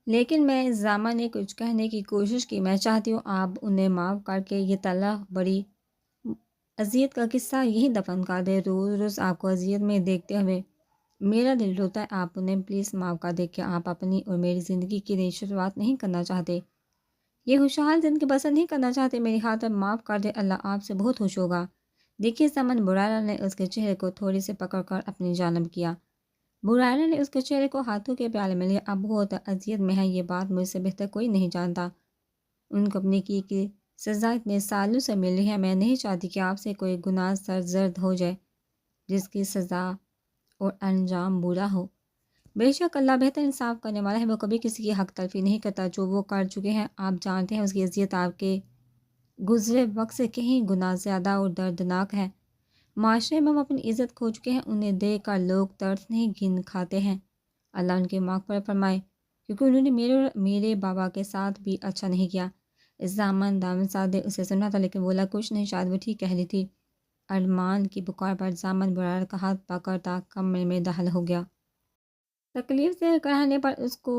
لیکن میں زامہ نے کچھ کہنے کی کوشش کی۔ میں چاہتی ہوں آپ انہیں معاف کر کے یہ طلاق بڑی اذیت کا قصہ یہی دفن کر دے۔ روز روز آپ کو اذیت میں دیکھتے ہوئے میرا دل روتا ہے۔ آپ انہیں پلیز معاف کر دیں کہ آپ اپنی اور میری زندگی کی نئی شروعات نہیں کرنا چاہتے، یہ خوشحال زندگی بسر نہیں کرنا چاہتے۔ میری خاطر معاف کر دے، اللہ آپ سے بہت خوش ہوگا۔ دیکھیے سمن، برائرہ نے اس کے چہرے کو تھوڑی سے پکڑ کر اپنی جانب کیا۔ برائرہ نے اس کے چہرے کو ہاتھوں کے پیالے میں لیا۔ اب بہت اذیت میں ہے، یہ بات مجھ سے بہتر کوئی نہیں جانتا۔ ان کو اپنی کی سزا اتنے سالوں سے مل رہی ہے۔ میں نہیں چاہتی کہ آپ سے کوئی گناہ سرزد ہو جائے جس کی سزا اور انجام برا ہو۔ بے شک اللہ بہتر انصاف کرنے والا ہے، وہ کبھی کسی کی حق تلفی نہیں کرتا۔ جو وہ کر چکے ہیں آپ جانتے ہیں، اس کی اذیت آپ کے گزرے وقت سے کہیں گنا زیادہ اور دردناک ہے۔ معاشرے میں وہ اپنی عزت کھو چکے ہیں، انہیں دیکھ کر لوگ ترس نہیں گن کھاتے ہیں۔ اللہ ان کی مغفرت فرمائے، کیونکہ انہوں نے میرے بابا کے ساتھ بھی اچھا نہیں کیا۔ زامن دامن سادے اسے سنا تھا لیکن بولا کچھ نہیں، شاید وہ ٹھیک کہہ رہی تھی۔ ارمان کی پکار پر زامن برائرہ کا ہاتھ پکڑتا کمرے میں داخل ہو گیا۔ تکلیف سے کہنے پر اس کو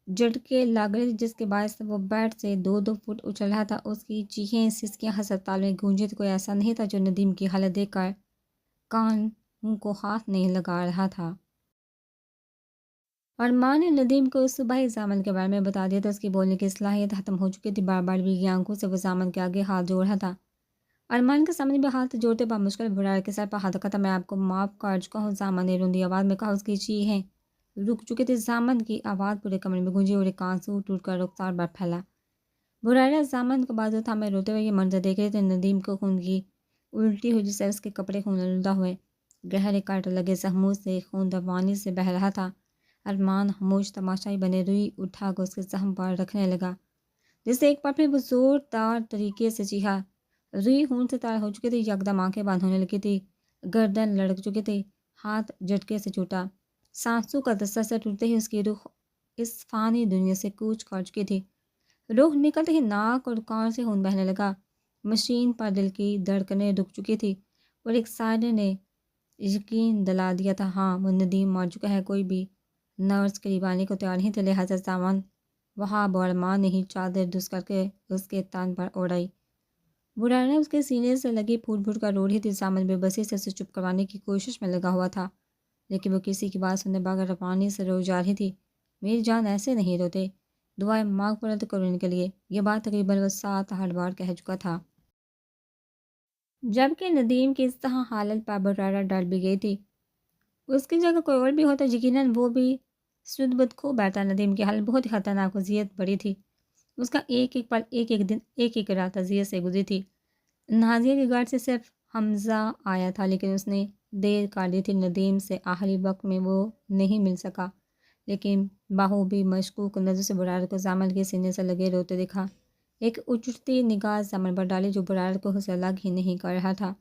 جھٹکے لگ رہے تھے، جس کے باعث وہ بیڈ سے 2 فٹ اچھل رہا تھا۔ اس کی چیخیں سسکیاں ہسپتال میں گونجی تھیں۔ کوئی ایسا نہیں تھا جو ندیم کی حالت دیکھ کر کانوں کو ہاتھ نہیں لگا رہا تھا۔ ارمان نے ندیم کو صبح ہی زامن کے بارے میں بتا دیا تھا۔ اس کی بولنے کی صلاحیت ختم ہو چکی تھی، بار بار بھیگی آنکھوں سے وہ زامن کے آگے ہاتھ جوڑ رہا تھا۔ ارمان کے سامنے بھی ہاتھ جوڑتے بامشکل برائرہ کے سر پر ہاتھ رکھا تھا۔ میں آپ کو معاف کر چکا ہوں، زامن نے روندی آواز میں کہا۔ اس کی چیخیں رک چکی تھی۔ زامن کی آواز پورے کمرے میں گونجی اور ایک آنسو ٹوٹ کر رخسار پر پھیلا۔ برائرہ زامن کو بازو تھامے روتے ہوئے یہ منظر دیکھ رہے تھے۔ ندیم کو خون کی الٹی ہوئی، جس سے اس کے کپڑے خون آلودہ ہوئے، گہرے کاٹ لگے زخموں سے خون روانی سے بہہ رہا تھا۔ ارمان خاموش تماشائی بنے روئی اٹھا کر اس کے زخم پر رکھنے لگا، جس سے ایک بار پھر وہ زوردار طریقے سے چیخا۔ روئی خون سے تار ہو چکی تھی، یکدم آنکھیں بند ہونے لگی تھی، گردن لڑک چکی تھی، ہاتھ جھٹکے سے چھوٹا۔ سانسوں کا تسلسل ٹوٹتے ہی اس کی روح اس فانی دنیا سے کوچ کر چکی تھی۔ روح نکلتے ہی ناک اور کان سے خون بہنے لگا۔ مشین پر دل کی دھڑکنیں رک چکی تھی اور ایک سائرن نے یقین دلا دیا تھا، ہاں وہ ندیم مر چکا ہے۔ کوئی بھی نرس قریب آنے کو تیار نہیں تھے، لہٰذا زامن وہاب اور ارمان نے ہی چادر دس کر کے اس کے تن پر اوڑھائی۔ برائرہ اس کے سینے سے لگی پھوٹ پھوٹ کر رو رہی تھی۔ زامن بے بسی سے اسے چپ کروانے کی کوشش میں لگا ہوا تھا، لیکن وہ کسی کی بات سننے بغیر روانی سے رو جا رہی تھی۔ میری جان ایسے نہیں روتے، دعائیں مغفرت کرو ان کے لیے۔ یہ بات تقریباً وہ 7-8 بار کہہ چکا تھا، جبکہ ندیم کی اس طرح حالت پر برائرہ ڈر بھی گئی تھی۔ اس کی جگہ کوئی اور بھی ہوتا یقیناً وہ بھی سد بد کھو بیٹھا۔ ندیم کی حالت بہت ہی خطرناک، اذیت بڑی تھی۔ اس کا ایک ایک پل، ایک ایک دن، ایک ایک رات اذیت سے گزری تھی۔ نازیہ کے گھر سے صرف حمزہ آیا تھا، لیکن اس نے دیر کر دی تھی۔ ندیم سے آخری وقت میں وہ نہیں مل سکا، لیکن بہو بھی مشکوک نظر سے برائرہ کو زامن کے سینے سے لگے روتے دیکھا۔ ایک اچھتی نگاہ زامن پر ڈالی، جو برائرہ کو اسے الگ ہی نہیں کر رہا تھا۔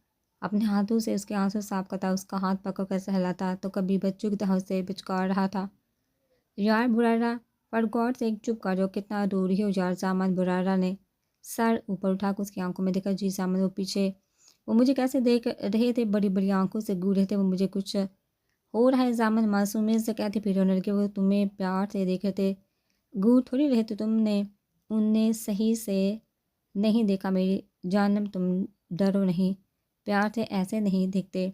اپنے ہاتھوں سے اس کے آنسو صاف کرتا، اس کا ہاتھ پکڑ کر سہلاتا، تو کبھی بچوں کی طرح اسے پچکار رہا تھا، یار برائرہ پر غور سے ایک چپ کر جو کتنا رو رہی ہو یار۔ زامن برائرہ نے سر اوپر اٹھا کر اس کی آنکھوں میں دیکھا۔ جی زامن، وہ پیچھے وہ مجھے کیسے دیکھ رہے تھے، بڑی بڑی آنکھوں سے گور رہے تھے۔ وہ مجھے کچھ ہو رہا ہے زامن معصومیت سے کہتی پھر رونے لگی۔ وہ تمہیں پیار سے دیکھ رہے تھے، گور تھوڑی رہے تھے، تم نے انہیں صحیح سے نہیں دیکھا میری جانم، تم ڈرو نہیں، پیار سے ایسے نہیں دیکھتے۔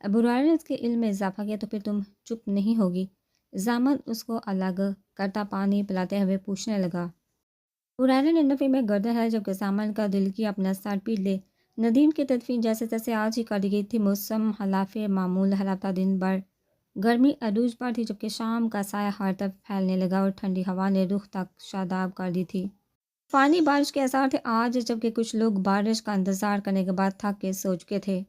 برائرہ نے اس کے علم میں اضافہ کیا، تو پھر تم چپ نہیں ہوگی؟ زامن اس کو الگ کرتا پانی پلاتے ہوئے پوچھنے لگا۔ برائرہ نے نفی میں گردن ہلائی، جبکہ زامن کا دل کی اپنا سر پیٹ لے۔ ندیم کی تدفین جیسے تیسے آج ہی کر دی گئی تھی۔ موسم خلاف معمول ہر ہفتہ دن بھر گرمی عروج پر تھی، جبکہ شام کا سایہ ہر طرف پھیلنے لگا اور ٹھنڈی ہوا نے رخ تک شاداب کر دی تھی۔ فانی بارش کے آثار تھے آج، جبکہ کچھ لوگ بارش کا انتظار کرنے کے بعد تھک کے سو چکے تھے۔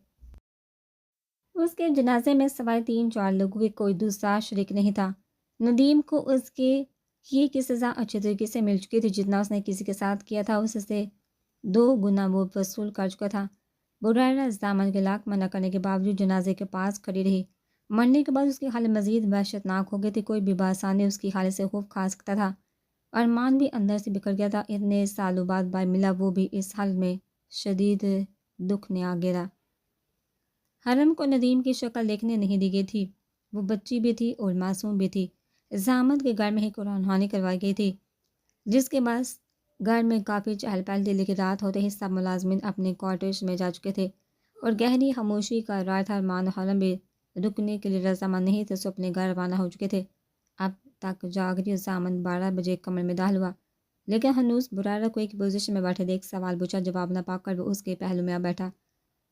اس کے جنازے میں سوائے 3-4 لوگوں کے کوئی دوسرا شریک نہیں تھا۔ ندیم کو اس کے کیے کی سزا اچھے طریقے سے مل چکی تھی، جتنا اس نے کسی کے ساتھ کیا تھا اس سے 2 گنا وہ وصول کر چکا تھا۔ برائرہ زامن کے لاکھ منع کرنے کے باوجود جنازے کے پاس کھڑی رہی۔ مرنے کے بعد اس کی حالت مزید وحشتناک ہو گئی تھی، کوئی بھی بآسانی اس کی حالت سے خوف کھا سکتا تھا۔ ارمان بھی اندر سے بکھر گیا تھا، اتنے سالوں بعد بھائی ملا، وہ بھی اس حال میں شدید دکھ نے آ گھیرا۔ حرم کو ندیم کی شکل دیکھنے نہیں دی گئی تھی، وہ بچی بھی تھی اور معصوم بھی تھی، زامت کے گھر میں ہی قرآن خوانی کروائی گئی تھی، جس کے بعد گھر میں کافی چہل پہل تھی، لیکن رات ہوتے ہی سب ملازمین اپنے کوارٹرز میں جا چکے تھے اور گہری خاموشی کا راج تھا۔ مان و حالم بھی رکنے کے لیے رضامند نہیں تھے، سو اپنے گھر روانہ ہو چکے تھے۔ اب تک جاگ رہی زامن 12 بجے کمرے میں داخل ہوا، لیکن ہنوز برارہ کو ایک پوزیشن میں بیٹھے دیکھ سوال پوچھا، جواب نہ پا کر وہ اس کے پہلو میں آ بیٹھا۔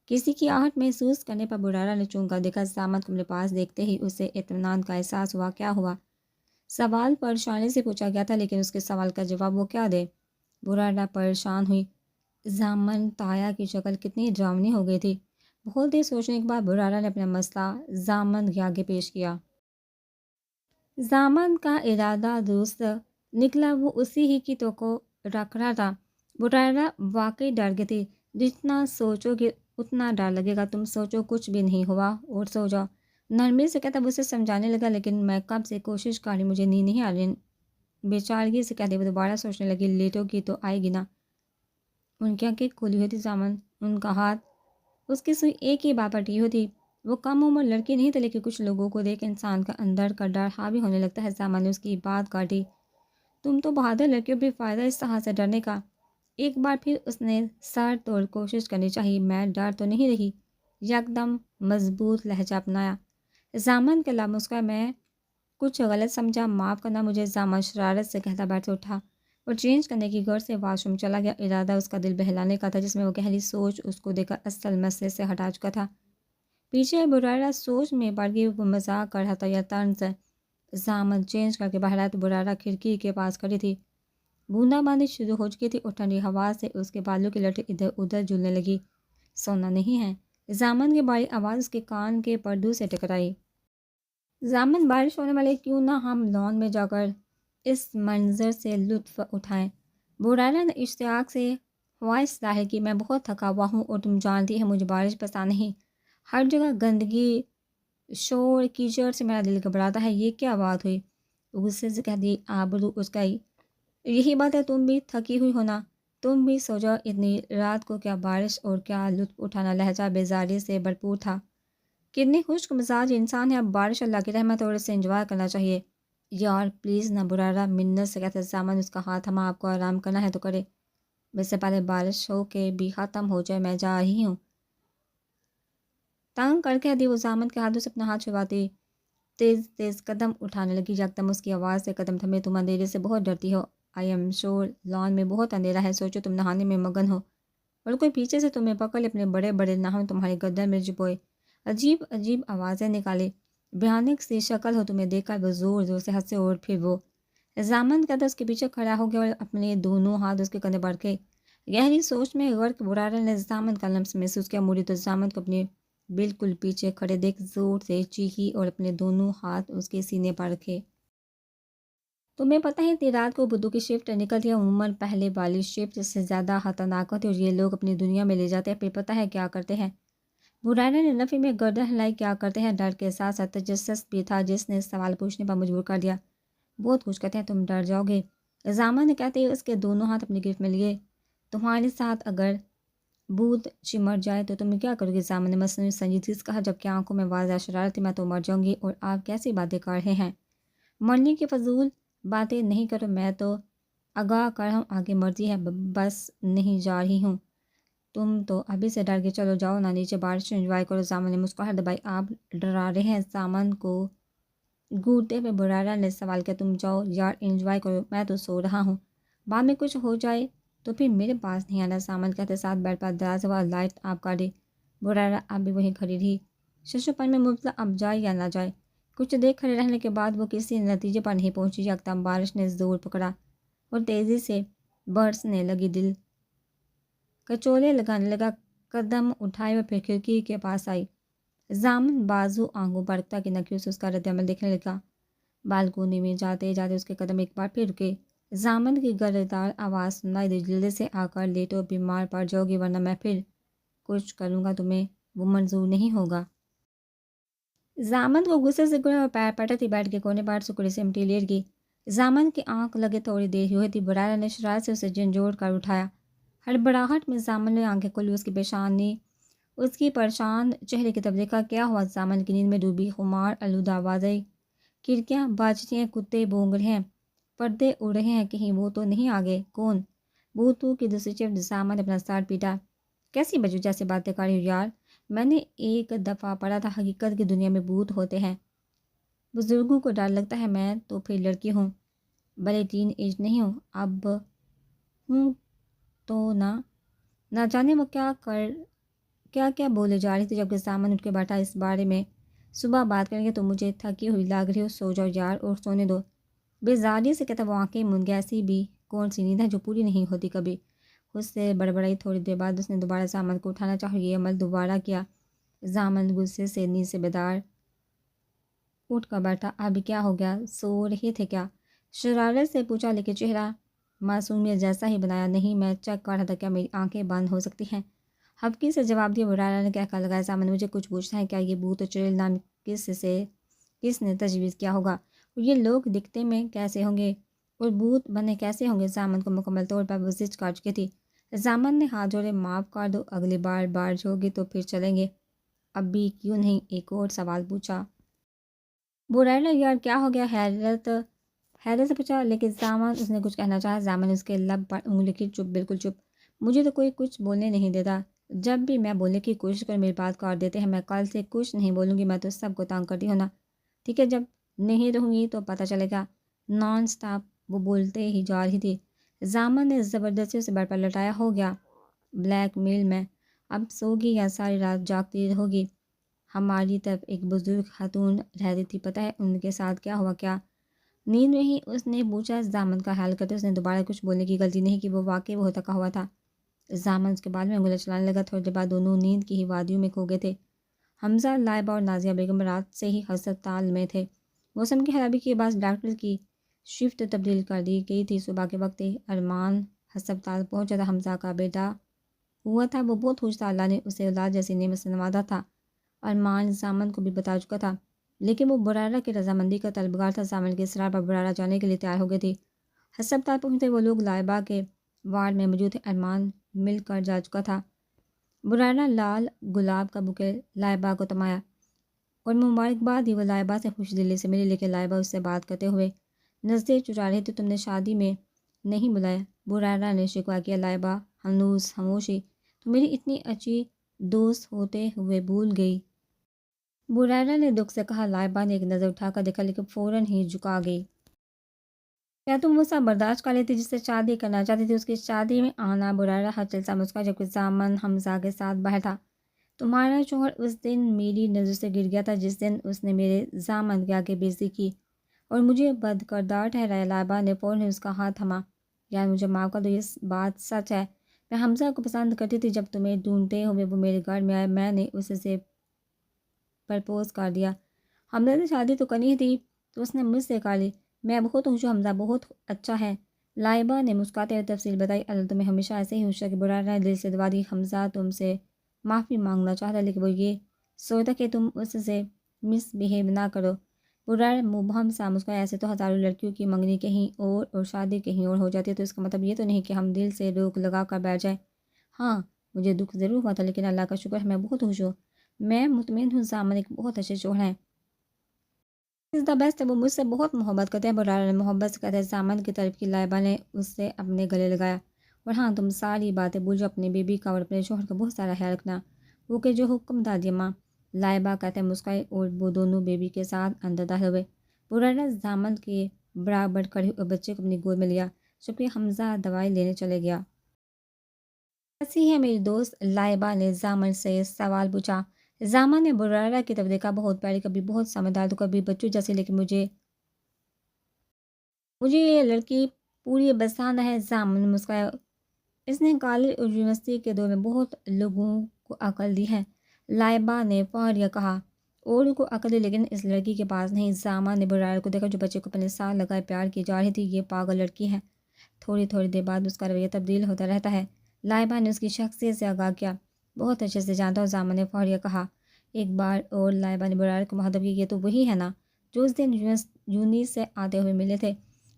کسی کی آہٹ محسوس کرنے پر برارہ نے چونکا دیکھا۔ زامن کو اپنے پاس دیکھتے ہی اسے اطمینان کا احساس ہوا۔ کیا ہوا؟ سوال پریشانی سے پوچھا گیا تھا، لیکن اس کے سوال کا جواب وہ کیا دے؟ برارہ پریشان ہوئی۔ زامن تایا کی شکل کتنی ڈراؤنی ہو گئی تھی۔ بہت دیر سوچنے کے بعد برارہ نے اپنا مسئلہ زامن کے آگے پیش کیا۔ زامن کا ارادہ درست نکلا، وہ اسی ہی کی توقع رکھ رہا تھا۔ برارہ واقعی ڈر گئی تھی۔ جتنا سوچو گے اتنا ڈر لگے گا، تم سوچو کچھ بھی نہیں ہوا اور سو جاؤ۔ نرمی سے کہتا وہ اسے سمجھانے لگا، لیکن میں کب سے کوشش کر رہی، مجھے نیند نہیں آ رہی۔ بیچارگی سے کہتے وہ دوبارہ سوچنے لگی، لیٹو گی تو آئے گی نا۔ ان کی آنکھیں کھلی ہوئی تھی۔ زامن ان کا ہاتھ اس کی سوئی ایک ہی بات پر ٹکی ہوئی تھی۔ وہ کم عمر لڑکی نہیں تھی، لیکن کچھ لوگوں کو دیکھ انسان کا اندر کا ڈر حاوی ہونے لگتا ہے۔ زامن نے اس کی بات کاٹی۔ تم تو بہادر لڑکی ہو، بھی فائدہ اس طرح سے ڈرنے کا۔ ایک بار پھر اس نے سر توڑ کوشش کرنی چاہیے۔ میں ڈر تو نہیں رہی، یکدم مضبوط لہجہ اپنایا۔ زامن کے لب مسکرائے، میں کچھ غلط سمجھا، معاف کرنا مجھے۔ زامن شرارت سے کہتا بیٹھ اٹھا اور چینج کرنے کی غرض سے واش روم چلا گیا۔ ارادہ اس کا دل بہلانے کا تھا، جس میں وہ گہری سوچ اس کو دیکھ کر اصل مسئلے سے ہٹا چکا تھا۔ پیچھے برارہ سوچ میں پڑ گئی، وہ مذاق کر رہا تھا یا طنز۔ زامن چینج کر کے باہر آیا تو برارہ کھڑکی کے پاس کھڑی تھی۔ بوندا باندی شروع ہو چکی تھی اور ٹھنڈی ہوا سے اس کے بالوں کی لٹیں ادھر ادھر جھولنے لگی۔ سونا نہیں ہے؟ زامن کی باری آواز اس کے کان کے پردوں سے ٹکرائی۔ زامن بارش ہونے والے، کیوں نہ ہم لان میں جا کر اس منظر سے لطف اٹھائیں؟ برارہ نے اشتیاق سے خواہش ظاہر کی۔ میں بہت تھکا ہوا ہوں اور تم جانتی ہے مجھے بارش پسند نہیں۔ ہر جگہ گندگی، شور، کیچڑ سے میرا دل گھبراتا ہے۔ یہ کیا بات ہوئی؟ غصے سے کہہ دی۔ آبرو اسکائی۔ یہی بات ہے، تم بھی تھکی ہوئی ہونا، تم بھی سو جاؤ۔ اتنی رات کو کیا بارش اور کیا لطف اٹھانا؟ لہجہ بیزاری سے بھرپور تھا۔ کتنی خشک مزاج انسان ہے، اب بارش اللہ کی رحمت اور اسے انجوائے کرنا چاہیے۔ یار پلیز نہ، برارہ منت سے کہتے۔ زامن اس کا ہاتھ تھما۔ آپ کو آرام کرنا ہے تو کرے، ویسے پہلے بارش ہو کے بھی ختم ہو جائے، میں جا رہی ہوں۔ تنگ کر کے دی وہ زامن کے ہاتھوں سے اپنا ہاتھ چھڑواتی تیز تیز قدم اٹھانے لگی۔ یکدم اس کی آواز سے قدم تھمے۔ تم اندھیرے سے بہت ڈرتی ہو، آئی ایم شور لان میں بہت اندھیرا ہے۔ سوچو تم نہانے میں مگن ہو اور کوئی پیچھے سے تمہیں پکڑ لے، اپنے بڑے بڑے ناخن تمہاری گردن میں چپوئے، عجیب عجیب آوازیں نکالے، بھیانک سی شکل ہو۔ تمہیں دیکھ کر وہ زور زور سے ہنسے اور پھر وہ زامن کہتا اس کے پیچھے کھڑا ہو گیا اور اپنے دونوں ہاتھ اس کے کندھے پر رکھے۔ گہری سوچ میں غرق برارہ نے زامن کا لمس محسوس کیا، موڑی تو زامن کو اپنے بالکل پیچھے کھڑے دیکھ زور سے چیخی اور اپنے دونوں ہاتھ اس کے سینے پر رکھے۔ تمہیں پتہ ہے اتنی رات کو بدو کی شفٹ نکلتی ہے، عموماً پہلے والی شفٹ سے زیادہ خطرناک ہوتی ہے اور یہ لوگ اپنی دنیا میں لے جاتے ہیں، پھر پتہ ہے کیا کرتے ہیں؟ برارہ نے نفی میں گردن ہلائی۔ کیا کرتے ہیں؟ ڈر کے ساتھ ساتھ تجسس بھی تھا، جس نے سوال پوچھنے پر مجبور کر دیا۔ بہت کچھ کہتے ہیں، تم ڈر جاؤ گے۔ زامن نے کہتے ہی اس کے دونوں ہاتھ اپنی گرفت میں لیے۔ تمہارے ساتھ اگر بھوت چمٹ جائے تو تم کیا کرو گے؟ زامن نے مصنوعی سنجیدگی سے کہا، جبکہ آنکھوں میں واضح شرارت تھی۔ میں تو مر جاؤں گی، اور آپ کیسی باتیں کر رہے ہیں؟ مرنے کی فضول باتیں نہیں کرو، میں تو آگاہ کر رہا ہوں، آگے مرضی ہے، بس نہیں جا رہی ہوں۔ تم تو ابھی سے ڈر گئے، چلو جاؤ نا نیچے، بارش انجوائے کرو۔ زامن نے مسکراہٹ دبائی۔ آپ ڈرا رہے ہیں؟ زامن کو گھورتے ہوئے برارہ نے سوال کیا۔ تم جاؤ یار، انجوائے کرو، میں تو سو رہا ہوں، بعد میں کچھ ہو جائے تو پھر میرے پاس نہیں آنا۔ زامن کہتے ساتھ بیٹھ پر دراز ہوا، لائٹ آپ کا دی۔ برارہ اب بھی وہیں کھڑی رہی، شش و پن میں مبتلا، اب جائے یا نہ جائے۔ کچھ دیر کھڑے رہنے کے بعد وہ کسی نتیجے پر نہیں پہنچی۔ یکدم بارش نے زور پکڑا اور تیزی سے برسنے لگی، دل کچولے لگانے لگا۔ قدم اٹھائے اور پھر کھڑکی کے پاس آئی۔ زامن بازو آنکھوں پر رکھتا کہ نکیوں سے اس کا رد عمل دیکھنے لگا۔ بالکونی میں جاتے جاتے اس کے قدم ایک بار پھر رکے۔ زامن کی گردار آواز سنائی دی، جلدی سے آ کر لیٹو، بیمار پڑ جاؤ گی، ورنہ میں پھر کچھ کروں گا تمہیں وہ منظور نہیں ہوگا۔ زامن کو غصے سے گرا اور پیر پٹک بیٹھ کے کونے پر سکڑی سمٹی لیٹ گئی۔ زامن کی آنکھ لگے تھوڑی دیر ہوئی تھی۔ برارہ نے شرارت سے اسے جھنجھوڑ کر اٹھایا۔ ہڑبڑاہٹ میں زامن نے آنکھیں کھولی، اس کی پیشانی اس کی پریشان چہرے کی طرف دیکھا۔ کیا ہوا؟ زامن کی نیند میں ڈوبی خمار آلودہ آواز آئی۔ کھڑکیاں بج رہی ہیں، کتے بونگ رہے ہیں، پردے اڑ رہے ہیں، کہیں وہ تو نہیں آگے؟ کون؟ بھوتو کی دوسری شفٹ زامن نے اپنا سر پیٹا۔ کیسی بجوجہ سے باتیں کر رہی ہو یار؟ میں نے ایک دفعہ پڑھا تھا حقیقت کی دنیا میں بھوت ہوتے ہیں، بزرگوں کو ڈر لگتا ہے، میں تو پھر لڑکی ہوں، بڑے ٹین ایج نہیں ہوں، اب ہوں تو نہ جانے وہ کیا کیا بولے جا رہی تھی، جبکہ سامان اٹھ کے بیٹھا۔ اس بارے میں صبح بات کریں گے، تو مجھے تھکی ہوئی لگ رہی ہو، سو جاؤ یار اور سونے دو۔ بیزاری سے کہتا وہ آنکھیں من گیا، ایسی بھی کون سی نیند ہے جو پوری نہیں ہوتی کبھی؟ خود سے بڑبڑائی۔ تھوڑی دیر بعد اس نے دوبارہ سامان کو اٹھانا چاہا، یہ عمل دوبارہ کیا۔ زامن غصے سے نیند سے بیدار اٹھ کر بیٹھا۔ اب کیا ہو گیا، سو رہے تھے کیا؟ شرارت سے پوچھا، لیکن چہرہ معصومیت جیسا ہی بنایا۔ نہیں، میں چیک کر رہا تھا کیا میری آنکھیں بند ہو سکتی ہیں۔ ہبکی سے جواب دیا۔ برارہ نے کہہ کر لگایا، سامان مجھے کچھ پوچھنا ہے کیا؟ یہ بھوت چڑیل نام کس نے تجویز کیا ہوگا؟ اور یہ لوگ دکھتے میں کیسے ہوں گے اور بھوت بنے کیسے ہوں گے؟ زامن کو مکمل طور پر وزش کر چکی تھی۔ زامن نے ہاتھ جوڑے، معاف کر دو، اگلی بار بارش ہوگی تو پھر چلیں گے، اب بھی کیوں نہیں؟ ایک اور سوال پوچھا۔ برائلہ یار کیا ہو گیا؟ حیرت سے پوچھا، لیکن زامن اس نے کچھ کہنا چاہا۔ زامن اس کے لب پر انگلی کی، چپ، بالکل چپ، مجھے تو کوئی کچھ بولنے نہیں دیتا، جب بھی میں بولنے کی کوشش کروں میری بات کاٹ دیتے ہیں، میں کل سے کچھ نہیں بولوں گی، میں تو سب کو تانگ کرتی ہوں نا، ٹھیک ہے؟ جب نہیں رہوں گی تو پتہ چلے گا۔ نان سٹاپ وہ بولتے ہی جا رہی تھی۔ زامن نے زبردستی اسے بیڈ پر لٹایا۔ ہو گیا بلیک میل میں، اب سوگی یا ساری رات جاگتی رہوگی؟ ہماری طرف ایک بزرگ خاتون رہتی تھی، پتہ ہے ان کے ساتھ کیا ہوا؟ کیا نیند میں ہی اس نے پوچھا۔ زامن کا حال کرتے اس نے دوبارہ کچھ بولنے کی غلطی نہیں کی، وہ واقعی بہت تھکا ہوا تھا۔ زامن اس کے بعد میں انگلیاں چلانے لگا۔ تھوڑی دیر بعد دونوں نیند کی ہی وادیوں میں کھو گئے تھے۔ حمزہ، لائبہ اور نازیہ بیگم رات سے ہی ہسپتال میں تھے۔ موسم کی خرابی کے بعد ڈاکٹر کی شفٹ تبدیل کر دی گئی تھی۔ صبح کے وقت ارمان ہسپتال پہنچا تھا۔ حمزہ کا بیٹا ہوا تھا، وہ بہت خوش تھا، اللہ نے اسے اولاد جیسی نعمت سے نوازا تھا۔ ارمان زامن کو بھی بتا چکا تھا، لیکن وہ برارہ کی رضامندی کا طلبگار تھا۔ زامن کے اصرار پر برارہ جانے کے لیے تیار ہو گئی تھی۔ ہسپتال پہنچتے وہ لوگ لائبہ کے وارڈ میں موجود تھے۔ ارمان مل کر جا چکا تھا۔ برارہ لال گلاب کا بوکے لائبہ کو تمایا اور مبارکباد دی۔ وہ لائبہ سے خوش دلی سے ملی، لیکن لائبہ اس سے بات کرتے ہوئے نظریں چرا رہی تھی۔ تم نے شادی میں نہیں بلایا؟ برارہ نے شکوہ کیا۔ لائبہ ہنوز خاموشی، تو میری اتنی اچھی دوست ہوتے ہوئے بھول گئی؟ برارہ نے دکھ سے کہا۔ لائبہ نے ایک نظر اٹھا کر دیکھا، لیکن فوراً ہی جھکا گئی۔ کیا تم وہ سب برداشت کر لیتی جس سے شادی کرنا چاہتی تھی؟ اس کی شادی میں آنا؟ برارہ ہر چلتا مسکا، جبکہ زامن حمزہ کے ساتھ باہر تھا۔ تمہارا شوہر اس دن میری نظر سے گر گیا تھا جس دن اس نے میرے زامن کے آگے بےعزتی کی اور مجھے بد کردار ٹھہرایا۔ لائبہ نے فوراً اس کا ہاتھ تھاما۔ یار مجھے معاف کر دو، یہ بات سچ ہے، میں حمزہ کو پسند کرتی تھی۔ جب تمہیں ڈھونڈتے ہوئے وہ میرے گھر میں آئے، میں نے اسے سے پرپوز کر دیا۔ حمزہ سے شادی تو کرنی ہی تھی تو اس نے مجھ سے کر لی۔ میں بہت خوش ہوں، حمزہ بہت اچھا ہے۔ لائبہ نے مسکراتے ہوئے تفصیل بتائی۔ اللہ تمہیں ہمیشہ ایسے ہی خوش رکھے۔ برارہ نے دل سے دعا دی۔ حمزہ تم سے معافی مانگنا چاہتا، لیکن وہ یہ سوچتا کہ تم اس سے مس بہیو نہ کرو۔ برارہ مبہم سا مسکرایا۔ ایسے تو ہزاروں لڑکیوں کی منگنی کہیں اور شادی کہیں اور ہو جاتی ہے، تو اس کا مطلب یہ تو نہیں کہ ہم دل سے روک لگا کر بیٹھ جائیں۔ ہاں مجھے دکھ ضرور ہوا تھا، لیکن اللہ کا شکر ہے میں بہت خوش ہوں، میں مطمئن ہوں زامن ایک بہت اچھے شوہر ہیں، از دا بیسٹ ہے، وہ مجھ سے بہت محبت کرتے ہیں۔ برارہ نے محبت سے کہتے زامن کی طرف کی۔ لائبہ نے اس سے اپنے گلے لگایا۔ اور ہاں تم ساری باتیں بھول جاؤ، اپنی بیبی کا اور اپنے شوہر کا بہت سارا خیال رکھنا، وہ کہ جو حکم دادی ماں۔ لائبہ کہتے مسکرائی اور وہ دونوں بیبی کے ساتھ اندر داخل ہوئے۔ برارہ زامن کے برابر کھڑی اور بچے کو اپنی گود میں لیا، جبکہ حمزہ دوائی لینے چلے گیا۔ کیسی ہے میری دوست؟ لائبہ نے زامن سے سوال پوچھا۔ زامن نے برارہ کی طرف دیکھا، بہت پیاری، کبھی بہت سمجھدار تو کبھی بچوں جیسی، لیکن مجھے یہ لڑکی پوری پسند ہے۔ زامن مسکرایا۔ اس نے کالج اور یونیورسٹی کے دور میں بہت لوگوں کو عقل دی ہے، لائبہ نے فخریہ کہا۔ اور کو عقل دی لیکن اس لڑکی کے پاس نہیں۔ زامن نے برارہ کو دیکھا جو بچے کو اپنے ساتھ لگائے پیار کی جا رہی تھی۔ یہ پاگل لڑکی ہے، تھوڑی دیر بعد اس کا رویہ تبدیل ہوتا رہتا ہے۔ لائبہ نے اس کی شخصیت سے آگاہ کیا۔ بہت اچھے سے جانتا ہوں، زامن نے فخریہ کہا۔ ایک بار اور لائبہ نے برارہ کو مخاطب کی، یہ تو وہی ہے نا جو اس دن یونی سے آتے ہوئے ملے تھے؟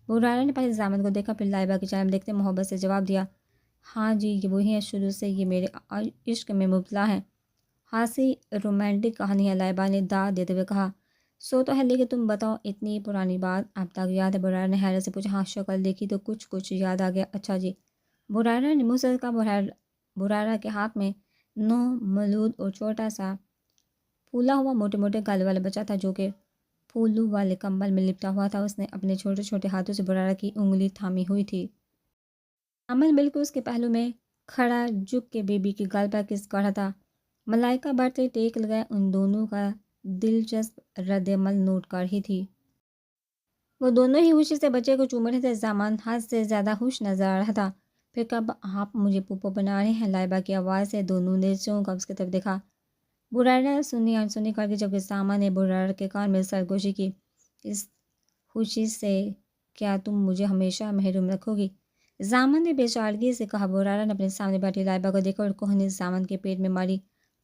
برارہ نے پہلے زامن کو دیکھا پھر لائبہ کی جانب دیکھتے محبت سے جواب دیا، ہاں جی یہ وہی ہے، شروع سے یہ میرے عشق میں مبتلا ہے۔ خاصی رومانٹک کہانی ہے، لائبہ نے داد دیتے ہوئے کہا۔ سو تو ہے لیکن تم بتاؤ اتنی پرانی بات اب تک یاد ہے؟ برائرہ نے حیرت سے پوچھا۔ ہاں، شکل دیکھی تو کچھ یاد آ گیا۔ اچھا جی۔ برائرہ نے منہ سے کہا۔ برائرہ کے ہاتھ میں نو مولود اور چھوٹا سا پھولا ہوا موٹے موٹے گالوں والا بچہ تھا جو کہ پھولو والے کمبل میں لپٹا ہوا تھا۔ اس نے اپنے چھوٹے چھوٹے ہاتھوں سے برائرہ کی انگلی تھامی ہوئی تھی۔ امن بالکل اس کے پہلو میں کھڑا جھک کے بیبی کی گال پر کس کر رہا تھا۔ ملائکہ بڑھتے ٹیک لگائے ان دونوں کا دلچسپ رد عمل نوٹ کر رہی تھی۔ وہ دونوں ہی خوشی سے بچے کو چوم رہے تھے۔ زامان حد سے زیادہ خوش نظر آ رہا تھا۔ پھر کب آپ مجھے پوپو بنا رہے ہیں؟ لائبہ کی آواز سے دونوں نے چونک کر اس کی طرف دیکھا۔ برائرہ سنی انسنی کر کے جبکہ زامان نے برائرہ کے کان میں سرگوشی کی۔ اس خوشی سے کیا تم مجھے ہمیشہ محروم رکھو گی؟ زامان نے بے چارگی سے کہا۔ برائرہ نے اپنے سامنے بیٹھی لائبہ کو دیکھا اور کوہنی زامان کے پیٹ میں ماری۔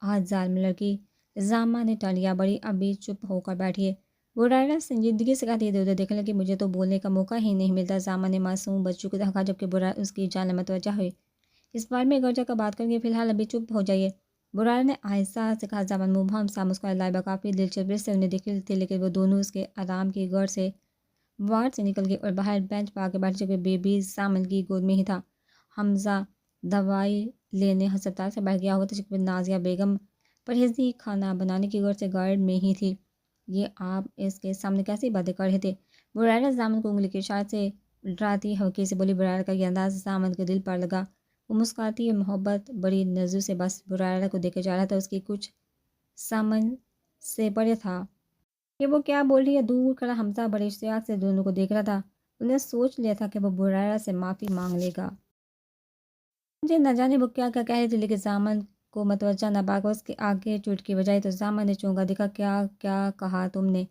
آج ظالم لڑکی۔ زامان نے ٹالیا بڑی ابھی چپ ہو کر بیٹھی ہے۔ برائرہ سنجیدگی سے کہتی ادھر ادھر دیکھنے لگی۔ مجھے تو بولنے کا موقع ہی نہیں ملتا۔ زامان نے معصوم بچوں کی طرح کہا جبکہ برائرہ اس کی جانب متوجہ ہوئی۔ اس بارے میں گرجا کا بات کریں گے، فی الحال ابھی چپ ہو جائیے۔ برائرہ نے آہستہ سے کہا۔ زامان مبہم سا مسکرایا۔ لائبہ کافی دلچسپی سے انہیں دیکھ رہی تھی لیکن وہ دونوں اس کے آرام کی گڑھ سے وارڈ سے نکل گئی اور باہر بینچ پر آ کے بیٹھی جبکہ بیبی زامان کی گود میں ہی تھا۔ حمزہ دوائی لینے ہسپتال سے باہر گیا ہوا تھا جبکہ نازیہ بیگم پرہیزی کھانا بنانے کی غرض سے گارڈ میں ہی تھی۔ یہ آپ اس کے سامنے کیسی باتیں کر رہے تھے؟ برائرہ زامان کو انگلی کی اشارے سے ڈراتی حوقی سے بولی۔ برائرہ کا یہ انداز زامان کے دل پر لگا۔ وہ مسکراتی اور محبت بڑی نظروں سے بس برائرہ کو دیکھے جا رہا تھا۔ اس کی کچھ سمجھ سے پرے تھا کہ وہ کیا بول رہی ہے۔ دور کھڑا حمزہ بڑے اشتیاق سے دونوں کو دیکھ رہا تھا۔ انہیں سوچ لیا تھا کہ وہ برائرہ سے معافی مانگ لے گا۔ مجھے نہ جانے وہ کیا کہہ رہی تھی لیکن زامان کو متوجہ نہ پا کر اس کے آگے چوٹ کی بجائے تو زامان نے چونکا دیکھا۔ کیا کہا تم نے؟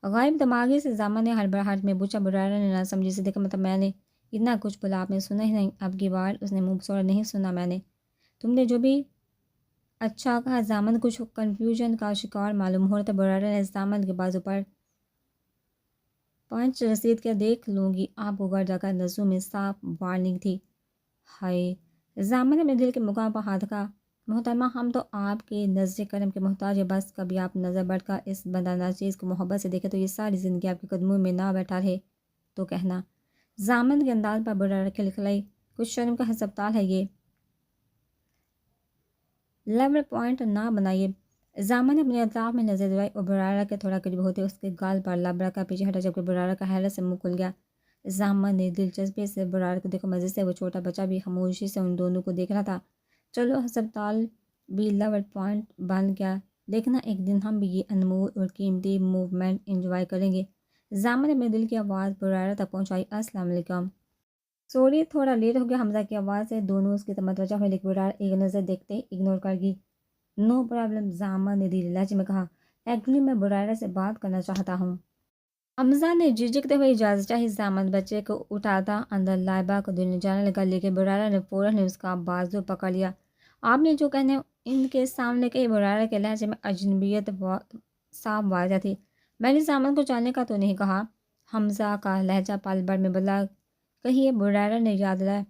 غائب دماغی سے زامان نے ہڑبڑاہٹ میں پوچھا۔ برائرہ نے نہ سمجھی سے دیکھا۔ مطلب میں نے اتنا کچھ بولا آپ نے سنا ہی نہیں؟ اب کی بار اس نے منہ سوڑا۔ نہیں سنا میں نے۔ تم نے جو بھی اچھا کہا۔ زامان کچھ کنفیوژن کا شکار معلوم ہو رہا تھا۔ برائرہ نے زامان کے بازو پر پنچ رسید کیا۔ دیکھ لوں گی آپ کو گھر جا کر۔ لفظوں میں صاف وارننگ تھی۔ ہائے! زامان نے اپنے دل کے مقام پر ہاتھ رکھا۔ محترمہ ہم تو آپ کے نظر کرم کے محتاج ہیں۔ بس کبھی آپ نظر بڑھ کر اس بدنام چیز کو محبت سے دیکھیں تو یہ ساری زندگی آپ کے قدموں میں نہ بیٹھا رہے تو کہنا۔ زامان کے انداز پر برائرہ کھلکھلائی۔ کچھ شرم کا ہسپتال ہے یہ، لیول پوائنٹ نہ بنائیے۔ زامان نے اپنے اطراف میں نظر دوڑائی اور برائرہ کے تھوڑا قریب ہوتے اس کے گال پر لب رکھ کر پیچھے ہٹا جبکہ برائرہ کا حیرت سے منہ کھل گیا۔ زامان نے دلچسپی سے برائرہ کو دیکھا۔ مزے سے وہ چھوٹا بچہ بھی خاموشی سے ان دونوں کو دیکھ رہا تھا۔ چلو ہسپتال بھی لیول پوائنٹ بن گیا۔ دیکھنا ایک دن ہم بھی یہ انمول اور قیمتی موومنٹ انجوائے کریں گے۔ زامان نے اپنے دل کی آواز برائرہ تک پہنچائی۔ السلام علیکم۔ سوری تھوڑا لیٹ ہو گیا۔ حمزہ کی آواز سے دونوں اس کی طرف متوجہ ہوئے لیکن برائرہ ایک نظر دیکھتے اگنور کر گئی۔ نو پرابلم، زامان نے دھیرے لہجے میں کہا۔ ایکچولی میں برائرہ سے بات کرنا چاہتا ہوں۔ حمزہ نے جھجکتے ہوئے اجازت چاہی۔ زامان بچے کو اٹھاتا اندر لائبہ کو دلنے جانے لگا لیکن برائرہ نے فوراً اس کا بازو پکڑ لیا۔ آپ نے جو کہنے ان کے سامنے کہی۔ برائرہ کے لہجے میں اجنبیت صاف واضح تھی۔ میں نے زامان کو جاننے کا تو نہیں کہا۔ حمزہ کا لہجہ پل بھر میں بدلا۔ کہیے، برائرہ نے یاد دلایا۔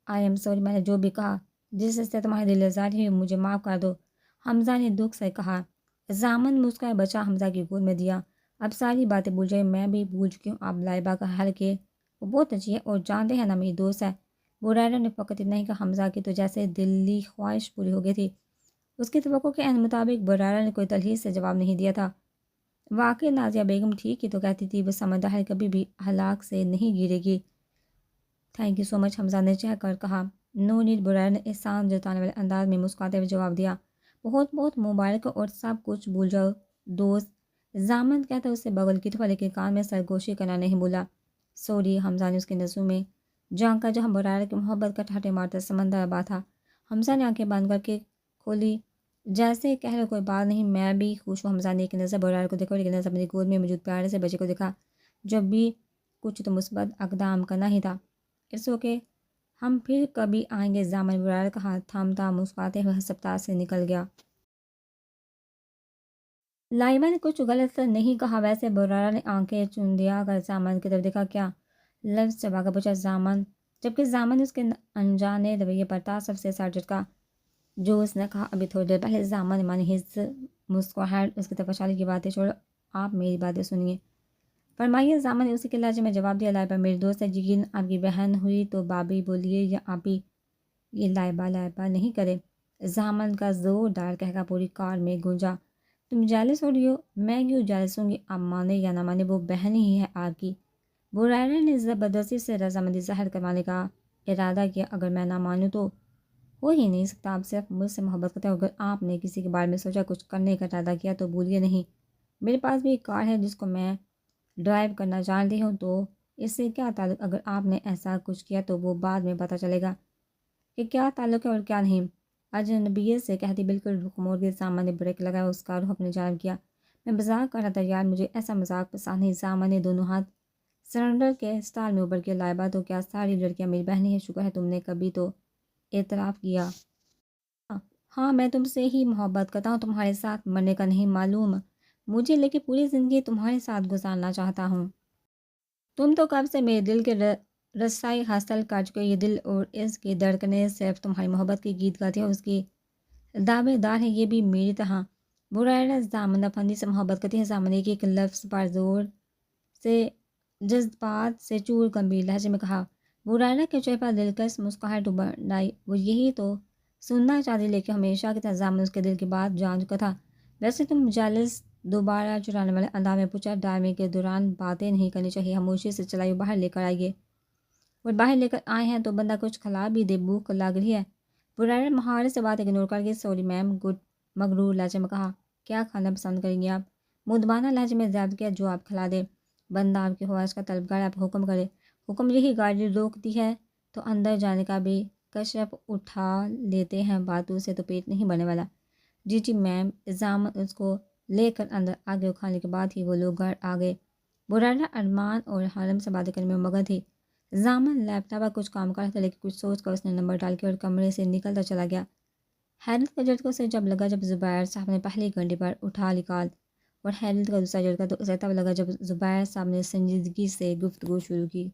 آئی ایم سوری، میں نے جو بھی کہا جس سے تمہاری دل آزاری ہوئی مجھے معاف کر دو، حمزہ نے دکھ سے کہا۔ زامان مسکرائے۔ بچہ حمزہ کی گود میں دیا۔ اب ساری باتیں بھول جائے، میں بھی بھول چکی ہوں۔ آپ لائبہ کا حل کیے، وہ بہت اچھی ہے اور جانتے ہیں نا میری دوست ہے۔ برائرہ نے فقط اتنا ہی کہا۔ حمزہ کی تو جیسے دلی خواہش پوری ہو گئی تھی۔ اس کی توقع کے عین مطابق برائرہ نے کوئی تلخیص سے جواب نہیں دیا تھا۔ واقعی نازیہ بیگم ٹھیک ہی تو کہتی تھی، وہ سمجھدار ہے، کبھی بھی ہلاک سے نہیں گرے گی۔ تھینک یو سو مچ، حمزہ نے چہہ کر کہا۔ نو نیڈ، برائرہ نے احسان جتانے والے انداز میں مسکراتے ہوئے جواب دیا۔ بہت بہت مبارک اور سب کچھ بھول جاؤ دوست، زامان کہتا اس سے بغل کی طرف لیکن کان میں سرگوشی کرنا نہیں بولا۔ سوری، حمزہ نے اس کی نظروں میں جھانکا جہاں برائرہ کی محبت کا ٹھاٹھے مارتا سمندر آباد تھا۔ حمزہ نے آنکھیں بند کر کے کھولی جیسے کہہ رہے کوئی بات نہیں، میں بھی خوش ہوں۔ حمزہ نے ایک نظر برائرہ کو دیکھا اور ایک نظر اپنی گود میں موجود پیارے سے بچے کو دیکھا جو بھی کچھ تو مثبت اقدام کرنا ہی تھا۔ اٹس اوکے، ہم پھر کبھی آئیں گے۔ زامان برائرہ کا ہاتھ تھامتا مسکراتے ہوئے ہسپتال سے نکل گیا۔ لائبہ نے کچھ غلط نہیں کہا۔ ویسے برائرہ نے آنکھیں چندیا کر زامان کی طرف دیکھا۔ کیا؟ لفظ چبا کر پوچھا زامان، جبکہ زامان نے اس کے انجانے رویے پر تعصب سے سر جھٹکا جو اس نے کہا ابھی تھوڑی دیر پہلے۔ زامان نے مانی حس مسکراہٹ اس کی طرف اچھالی کی باتیں چھوڑ آپ میری باتیں سنیے۔ فرمائیے، زامن نے اسی کے لہجے میں جواب دیا۔ لائبہ میری دوست ہے، یقین آپ کی بہن ہوئی تو بابی بولیے یا آپی، یہ لائبہ نہیں کرے۔ زامن کا زوردار قہقہ پوری کار میں گونجا۔ تم جالس ہو رہی ہو؟ میں کیوں جالس ہوں گی؟ آپ مانے یا نہ مانے وہ بہن ہی ہے آپ کی۔ بحیرہ نے زبردستی سے رضامندی ظاہر کروانے کا ارادہ کیا۔ اگر میں نہ مانوں تو ہو ہی نہیں سکتا، آپ صرف مجھ سے محبت کرتے ہیں۔ اگر آپ نے کسی کے بارے میں سوچا، کچھ کرنے کا ارادہ کیا تو بھولیے نہیں، میرے پاس بھی ایک کار ہے جس کو میں ڈرائیو کرنا جانتی ہوں، تو اس سے کیا تعلق؟ اگر آپ نے ایسا کچھ کیا تو وہ بعد میں پتہ چلے گا کہ کیا تعلق ہے اور کیا نہیں۔ اجنبیت سے کہتی بالکل رخ موڑ کے زامن نے بریک لگایا، اس کا رخ اپنے جانب کیا۔ میں مذاق کر رہا تھا یار، مجھے ایسا مذاق پسند نہیں۔ زامن نے دونوں ہاتھ سرنڈر کے اسٹال میں اوپر کیا۔ لائبہ تو کیا ساری لڑکیاں میری بہنیں ہیں؟ شکر ہے تم نے کبھی تو اعتراف کیا۔ ہاں، میں تم سے ہی محبت کرتا ہوں، تمہارے ساتھ مرنے کا نہیں معلوم مجھے، لیکن پوری زندگی تمہارے ساتھ گزارنا چاہتا ہوں۔ تم تو کب سے میرے دل کے رسائی حاصل کر چکے۔ یہ دل اور اس کی دھڑکنیں صرف تمہاری محبت کی گیت گاتی ہیں، اس کی دعوے دار ہیں، یہ بھی میری طرح۔ بحیرہ زامن افندی سے محبت کرتی ہیں۔ زامن نے ایک لفظ پر زور سے جذبات سے چور گمبھیر لہجے میں کہا۔ بحیرہ کے چہرے پر دلکش مسکراہٹ ابھر آئی۔ وہ یہی تو سننا چاہتی، لیکن ہمیشہ کی طرح زامن اس کے دل کی بات جان چکا تھا۔ ویسے تم جالس دوبارہ چرانے والے انداز میں پوچھا۔ ڈرائیونگ کے دوران باتیں نہیں کرنی چاہیے، خاموشی سے چلائیے، باہر لے کر آئیے، اور باہر لے کر آئے ہیں تو بندہ کچھ کھلا بھی دے، بھوک لگ رہی ہے۔ بحیرہ مہارت سے بات اگنور کر کے سوری میم گڈ مغرور لہجے میں کہا۔ کیا کھانا پسند کریں گے آپ؟ مدبانہ لہجے میں زیادہ کیا، جو آپ کھلا دے۔ بندہ آپ کی خواہش کا طلبگار، آپ حکم کرے۔ حکم یہی گاڑی روک دی ہے تو اندر جانے کا بھی کشف اٹھا لیتے ہیں، باتوں سے تو پیٹ نہیں بھرنے والا۔ جی جی میم۔ زامن اس کو لے کر اندر آگے، اور کھانے کے بعد ہی وہ لوگ گھر آ گئے۔ بحیرہ ارمان اور حرم سے باتیں کرنے میں مگن تھی۔ زامن لیپ ٹاپ پر کچھ کام کر رہا تھا، لیکن کچھ سوچ کر اس نے نمبر ڈال کیا اور کمرے سے نکلتا چلا گیا۔ حیرت کا جھٹکا اسے جب لگا جب زبیر صاحب نے پہلی گھنٹی پر اٹھا لی کال، اور حیرت کا دوسرا جھٹکا تو اسے تب لگا جب زبیر صاحب نے سنجیدگی سے گفتگو شروع کی۔